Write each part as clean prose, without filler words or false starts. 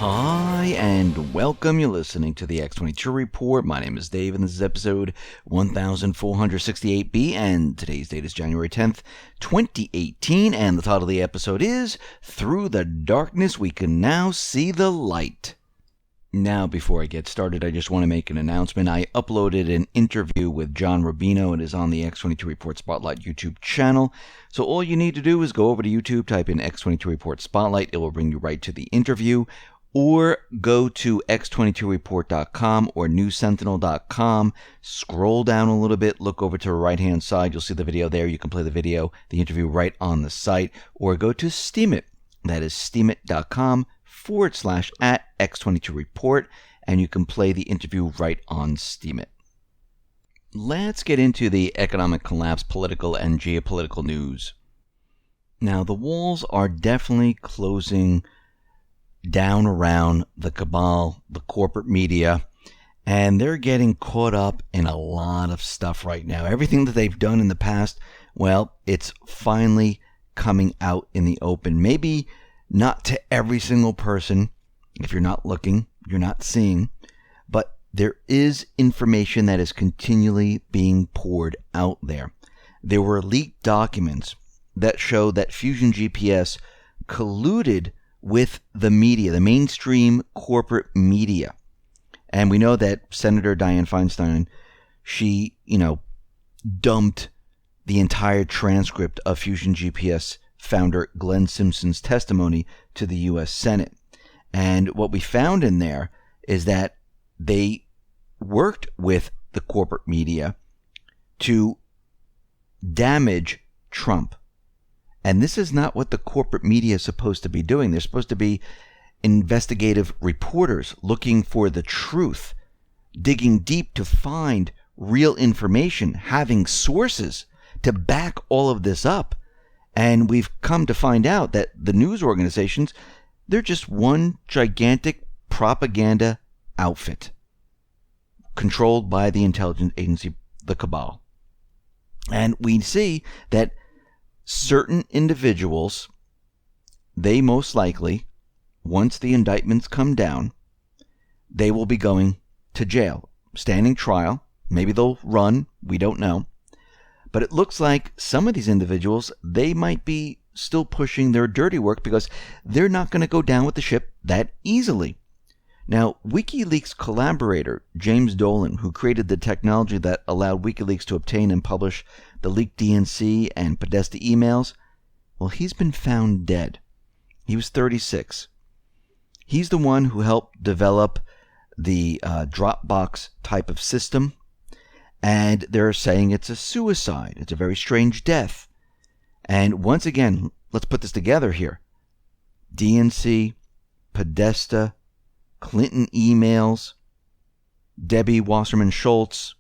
Hi, and welcome. You're listening to the X22 Report. My name is Dave, and this is episode 1468B, and today's date is January 10th, 2018, and the title of the episode is Through the Darkness We Can Now See the Light. Now, before I get started, I just want to make an announcement. I uploaded an interview with John Rubino. It is on the X22 Report Spotlight YouTube channel. So all you need to do is go over to YouTube, type in X22 Report Spotlight. It will bring you right to the interview. Or go to x22report.com or newsentinel.com. Scroll down a little bit, look over to the right-hand side. You'll see the video there. You can play the video, the interview right on the site. Or go to Steemit. That is steemit.com/@X22Report, and you can play the interview right on Steemit. Let's get into the economic collapse, political and geopolitical news. Now, the walls are definitely closing down around the cabal, the corporate media, and they're getting caught up in a lot of stuff right now. Everything that they've done in the past, well, it's finally coming out in the open. Maybe not to every single person. If you're not looking, you're not seeing. But there is information that is continually being poured out there. There were leaked documents that show that Fusion GPS colluded with the media, the mainstream corporate media. And we know that Senator Dianne Feinstein, she, dumped the entire transcript of Fusion GPS founder Glenn Simpson's testimony to the U.S. Senate. And what we found in there is that they worked with the corporate media to damage Trump. And this is not what the corporate media is supposed to be doing. They're supposed to be investigative reporters looking for the truth, digging deep to find real information, having sources to back all of this up. And we've come to find out that the news organizations, they're just one gigantic propaganda outfit controlled by the intelligence agency, the cabal. And we see that certain individuals, they most likely, once the indictments come down, they will be going to jail, standing trial. Maybe they'll run. We don't know. But it looks like some of these individuals, they might be still pushing their dirty work because they're not going to go down with the ship that easily. Now, WikiLeaks collaborator James Dolan, who created the technology that allowed WikiLeaks to obtain and publish the leaked DNC and Podesta emails, well, he's been found dead. He was 36. He's the one who helped develop the Dropbox type of system, and they're saying it's a suicide. It's a very strange death. And once again, let's put this together here. DNC, Podesta, Clinton emails, Debbie Wasserman Schultz,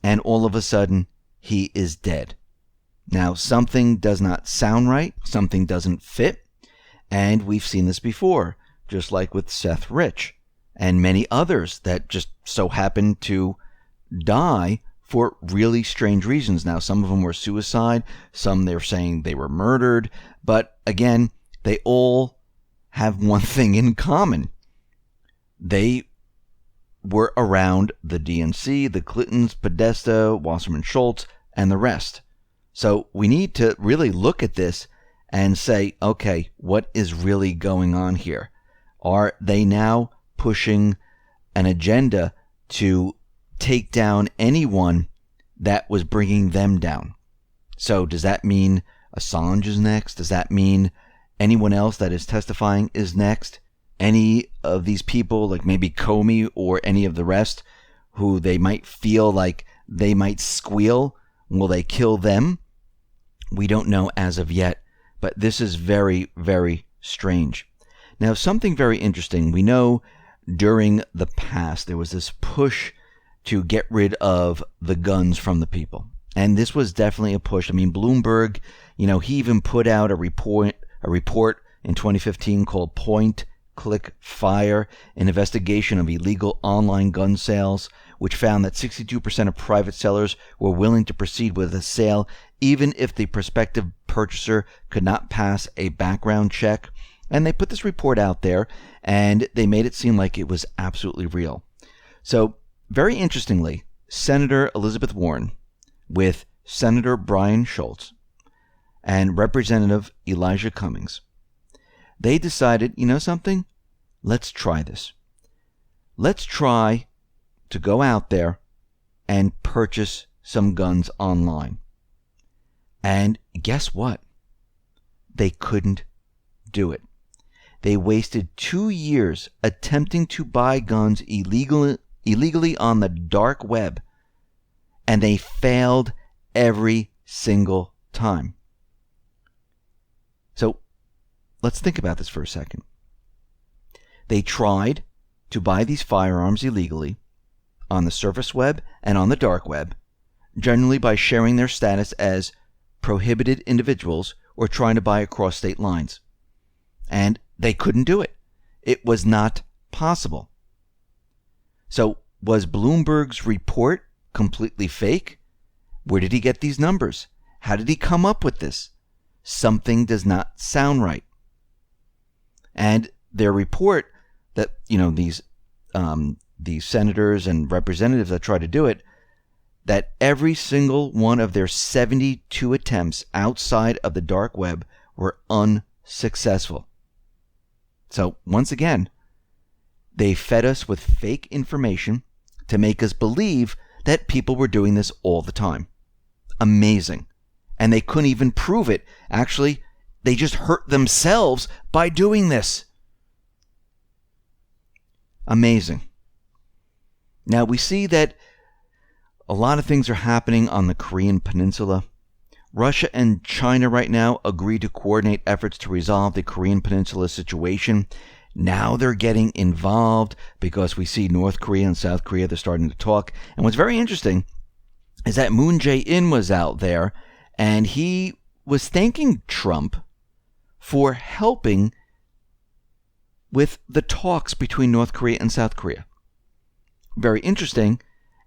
and all of a sudden, he is dead. Now, something does not sound right, something doesn't fit, and we've seen this before, just like with Seth Rich and many others that just so happened to die for really strange reasons. Now, some of them were suicide, some they're saying they were murdered, but again, they all have one thing in common. They were around the DNC, the Clintons, Podesta, Wasserman Schultz, and the rest. So we need to really look at this and say, okay, what is really going on here? Are they now pushing an agenda to take down anyone that was bringing them down? So does that mean Assange is next? Does that mean anyone else that is testifying is next? Any of these people, like maybe Comey or any of the rest, who they might feel like they might squeal, will they kill them? We don't know as of yet, but this is very, very strange. Now, something very interesting. We know during the past there was this push to get rid of the guns from the people. And this was definitely a push. I mean, Bloomberg, he even put out a report in 2015 called Point, Click, Fire, an investigation of illegal online gun sales, which found that 62% of private sellers were willing to proceed with a sale even if the prospective purchaser could not pass a background check. And they put this report out there, and they made it seem like it was absolutely real. So, very interestingly, Senator Elizabeth Warren with Senator Brian Schultz and Representative Elijah Cummings, they decided, you know something? Let's try this. Let's try to go out there and purchase some guns online. And guess what? They couldn't do it. They wasted 2 years attempting to buy guns illegally on the dark web, and they failed every single time. So let's think about this for a second. They tried to buy these firearms illegally on the surface web and on the dark web, generally by sharing their status as prohibited individuals or trying to buy across state lines. And they couldn't do it. It was not possible. So, was Bloomberg's report completely fake? Where did he get these numbers? How did he come up with this? Something does not sound right. And their report that, these senators and representatives that tried to do it, that every single one of their 72 attempts outside of the dark web were unsuccessful. So, once again, they fed us with fake information to make us believe that people were doing this all the time. Amazing. And they couldn't even prove it. Actually, they just hurt themselves by doing this. Amazing. Now, we see that a lot of things are happening on the Korean Peninsula. Russia and China right now agree to coordinate efforts to resolve the Korean Peninsula situation. Now they're getting involved because we see North Korea and South Korea, they're starting to talk. And what's very interesting is that Moon Jae-in was out there and he was thanking Trump for helping with the talks between North Korea and South Korea. Very interesting.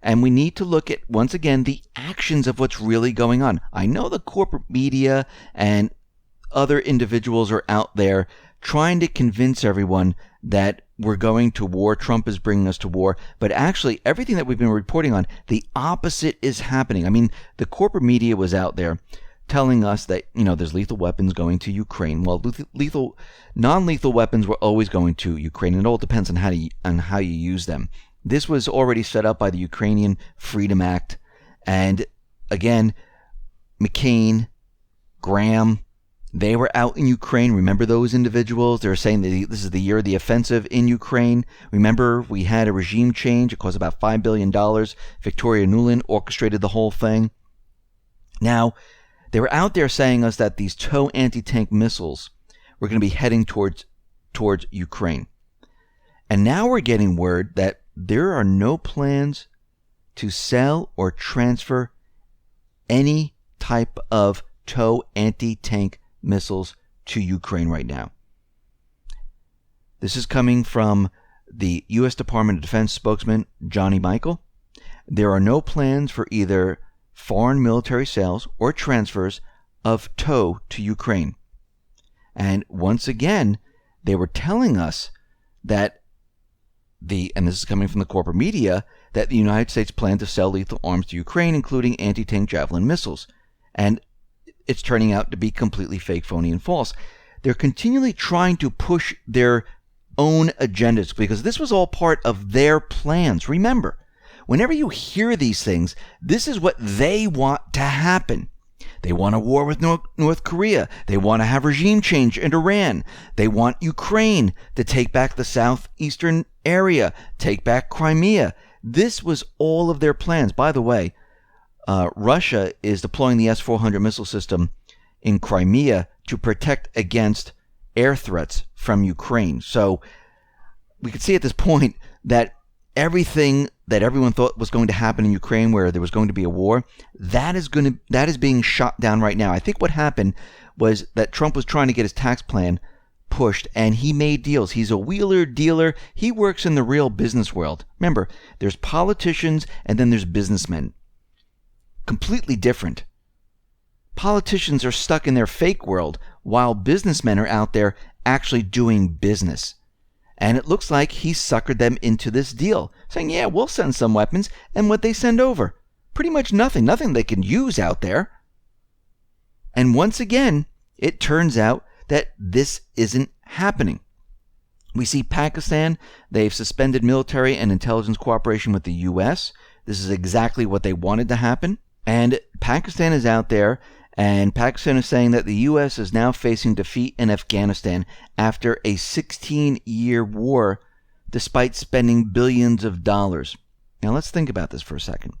And we need to look at, once again, the actions of what's really going on. I know the corporate media and other individuals are out there trying to convince everyone that we're going to war, Trump is bringing us to war, but actually everything that we've been reporting on, the opposite is happening. I mean, the corporate media was out there telling us that, there's lethal weapons going to Ukraine. Well, non-lethal weapons were always going to Ukraine. It all depends on how you use them. This was already set up by the Ukrainian Freedom Act. And again, McCain, Graham, they were out in Ukraine. Remember those individuals? They were saying that this is the year of the offensive in Ukraine. Remember, we had a regime change. It cost about $5 billion. Victoria Nuland orchestrated the whole thing. Now, they were out there saying us that these TOW anti-tank missiles were going to be heading towards Ukraine. And now we're getting word that there are no plans to sell or transfer any type of TOW anti-tank missiles to Ukraine right now. This is coming from the U.S. Department of Defense spokesman Johnny Michael. There are no plans for either foreign military sales or transfers of TOW to Ukraine. And once again, they were telling us that and this is coming from the corporate media, that the United States planned to sell lethal arms to Ukraine, including anti-tank Javelin missiles. And it's turning out to be completely fake, phony, and false. They're continually trying to push their own agendas because this was all part of their plans. Remember, whenever you hear these things, this is what they want to happen. They want a war with North Korea. They want to have regime change in Iran. They want Ukraine to take back the southeastern area, take back Crimea. This was all of their plans. By the way, Russia is deploying the S-400 missile system in Crimea to protect against air threats from Ukraine. So we could see at this point that everything that everyone thought was going to happen in Ukraine, where there was going to be a war, that is being shot down right now. I think what happened was that Trump was trying to get his tax plan pushed, and he made deals. He's a wheeler dealer. He works in the real business world. Remember, there's politicians and then there's businessmen. Completely different. Politicians are stuck in their fake world, while businessmen are out there actually doing business. And it looks like he suckered them into this deal, saying, yeah, we'll send some weapons. And what they send over? Pretty much nothing they can use out there. And once again, it turns out that this isn't happening. We see Pakistan, they've suspended military and intelligence cooperation with the U.S. This is exactly what they wanted to happen. And Pakistan is out there, and Pakistan is saying that the U.S. is now facing defeat in Afghanistan after a 16-year war, despite spending billions of dollars. Now let's think about this for a second.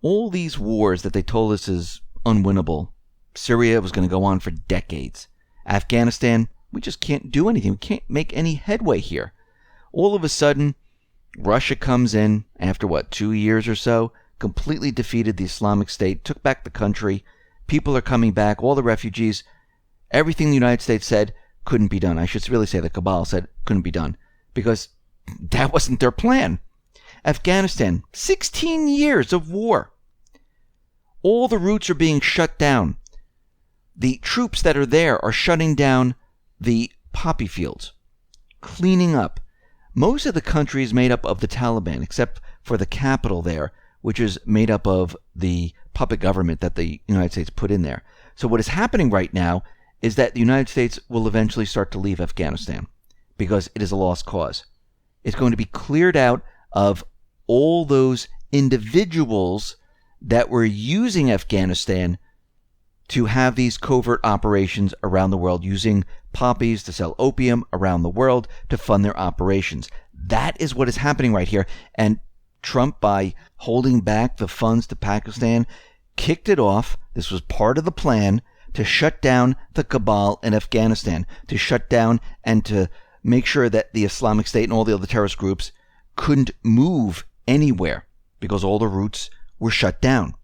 All these wars that they told us is unwinnable. Syria was going to go on for decades. Afghanistan, we just can't do anything. We can't make any headway here. All of a sudden, Russia comes in after 2 years or so, completely defeated the Islamic State, took back the country. People are coming back, all the refugees. Everything the United States said couldn't be done. I should really say the cabal said couldn't be done, because that wasn't their plan. Afghanistan, 16 years of war. All the routes are being shut down. The troops that are there are shutting down the poppy fields, cleaning up. Most of the country is made up of the Taliban, except for the capital there, which is made up of the puppet government that the United States put in there. So what is happening right now is that the United States will eventually start to leave Afghanistan because it is a lost cause. It's going to be cleared out of all those individuals that were using Afghanistan to have these covert operations around the world, using poppies to sell opium around the world to fund their operations. That is what is happening right here. And Trump, by holding back the funds to Pakistan, kicked it off. This was part of the plan to shut down the cabal in Afghanistan, to shut down and to make sure that the Islamic State and all the other terrorist groups couldn't move anywhere because all the routes were shut down.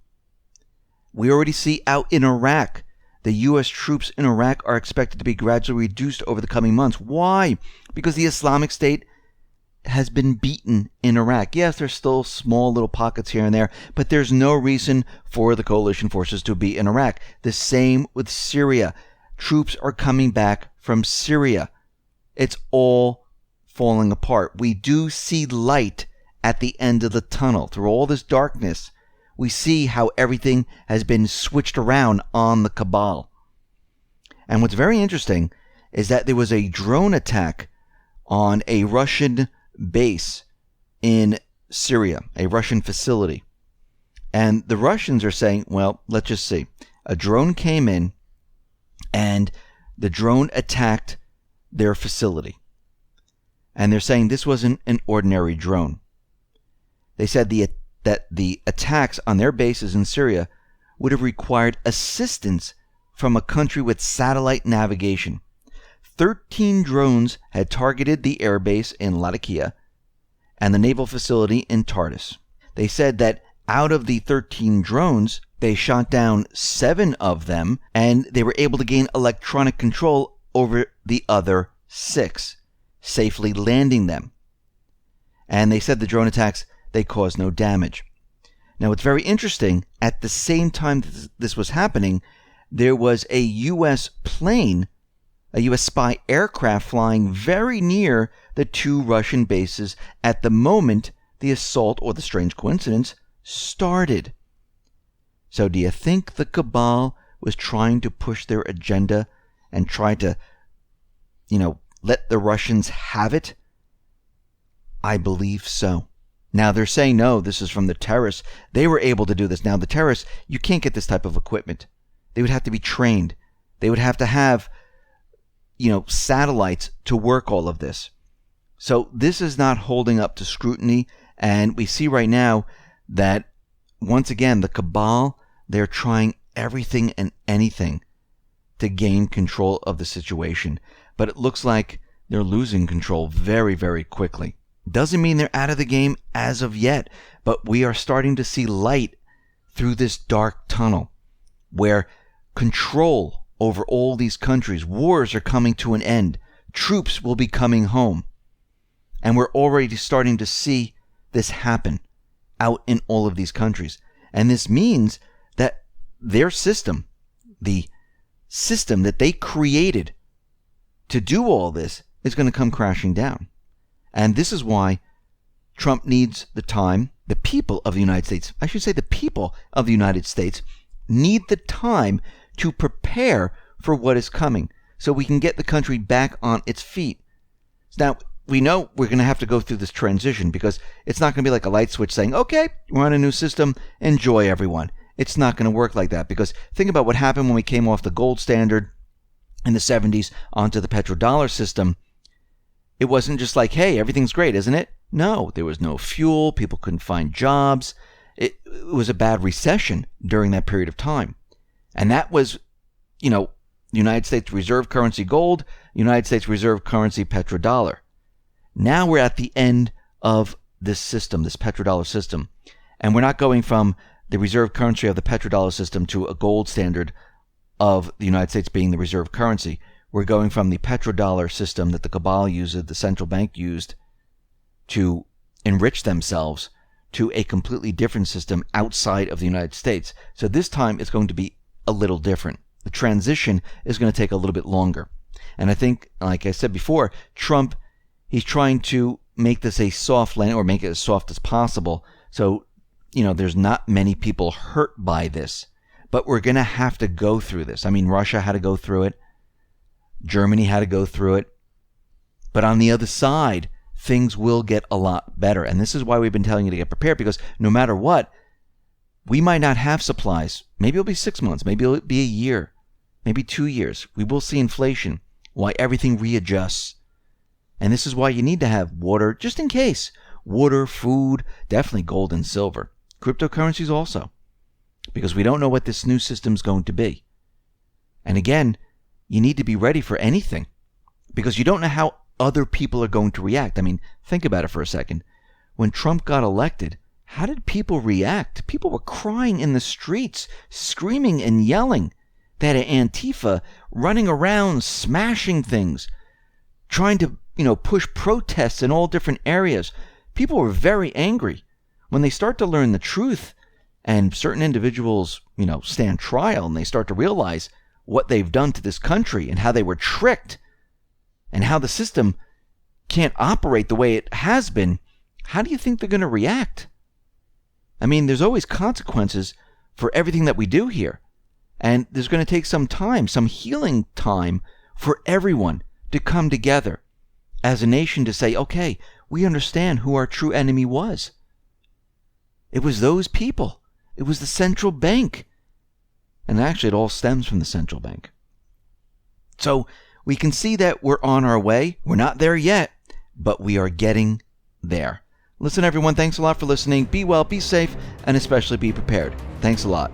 We already see out in Iraq, the U.S. troops in Iraq are expected to be gradually reduced over the coming months. Why? Because the Islamic State has been beaten in Iraq. Yes, there's still small little pockets here and there, but there's no reason for the coalition forces to be in Iraq. The same with Syria. Troops are coming back from Syria. It's all falling apart. We do see light at the end of the tunnel. Through all this darkness, we see how everything has been switched around on the cabal. And what's very interesting is that there was a drone attack on a Russian base in Syria, a Russian facility. And the Russians are saying, well, let's just see. A drone came in and the drone attacked their facility. And they're saying this wasn't an ordinary drone. They said that the attacks on their bases in Syria would have required assistance from a country with satellite navigation. 13 drones had targeted the airbase in Latakia and the naval facility in Tartus. They said that out of the 13 drones, they shot down 7 of them, and they were able to gain electronic control over the other 6, safely landing them. And they said the drone attacks, they caused no damage. Now, it's very interesting. At the same time this was happening, there was a U.S. plane, a U.S. spy aircraft flying very near the 2 Russian bases at the moment the assault, or the strange coincidence, started. So do you think the cabal was trying to push their agenda and try to, let the Russians have it? I believe so. Now, they're saying, no, this is from the terrorists. They were able to do this. Now, the terrorists, you can't get this type of equipment. They would have to be trained. They would have to have, satellites to work all of this. So this is not holding up to scrutiny. And we see right now that, once again, the cabal, they're trying everything and anything to gain control of the situation. But it looks like they're losing control very, very quickly. Doesn't mean they're out of the game as of yet, but we are starting to see light through this dark tunnel where control over all these countries, wars are coming to an end, troops will be coming home. And we're already starting to see this happen out in all of these countries. And this means that their system, the system that they created to do all this is going to come crashing down. And this is why Trump needs the time. The people of the United States, I should say the people of the United States, need the time to prepare for what is coming so we can get the country back on its feet. Now, we know we're going to have to go through this transition because it's not going to be like a light switch saying, okay, we're on a new system, enjoy everyone. It's not going to work like that, because think about what happened when we came off the gold standard in the 70s onto the petrodollar system. It wasn't just like, hey, everything's great, isn't it? No, there was no fuel. People couldn't find jobs. It was a bad recession during that period of time. And that was, United States reserve currency gold, United States reserve currency petrodollar. Now we're at the end of this system, this petrodollar system. And we're not going from the reserve currency of the petrodollar system to a gold standard of the United States being the reserve currency. We're going from the petrodollar system that the cabal used, the central bank used to enrich themselves, to a completely different system outside of the United States. So this time it's going to be a little different. The transition is going to take a little bit longer. And I think, like I said before, Trump, he's trying to make this a soft landing, or make it as soft as possible. So, there's not many people hurt by this. But we're going to have to go through this. I mean, Russia had to go through it. Germany had to go through it. But on the other side, things will get a lot better. And this is why we've been telling you to get prepared, because no matter what, we might not have supplies. Maybe it'll be 6 months. Maybe it'll be a year. Maybe 2 years. We will see inflation. Why everything readjusts. And this is why you need to have water, just in case. Water, food, definitely gold and silver. Cryptocurrencies also. Because we don't know what this new system is going to be. And again, you need to be ready for anything. Because you don't know how other people are going to react. I mean, think about it for a second. When Trump got elected, how did people react? People were crying in the streets, screaming and yelling. They had an Antifa running around, smashing things, trying to, push protests in all different areas. People were very angry. When they start to learn the truth, and certain individuals, stand trial, and they start to realize what they've done to this country and how they were tricked and how the system can't operate the way it has been, how do you think they're going to react? I mean, there's always consequences for everything that we do here. And there's going to take some time, some healing time for everyone to come together as a nation to say, okay, we understand who our true enemy was. It was those people. It was the central bank. And actually, it all stems from the central bank. So we can see that we're on our way. We're not there yet, but we are getting there. Listen, everyone, thanks a lot for listening. Be well, be safe, and especially be prepared. Thanks a lot.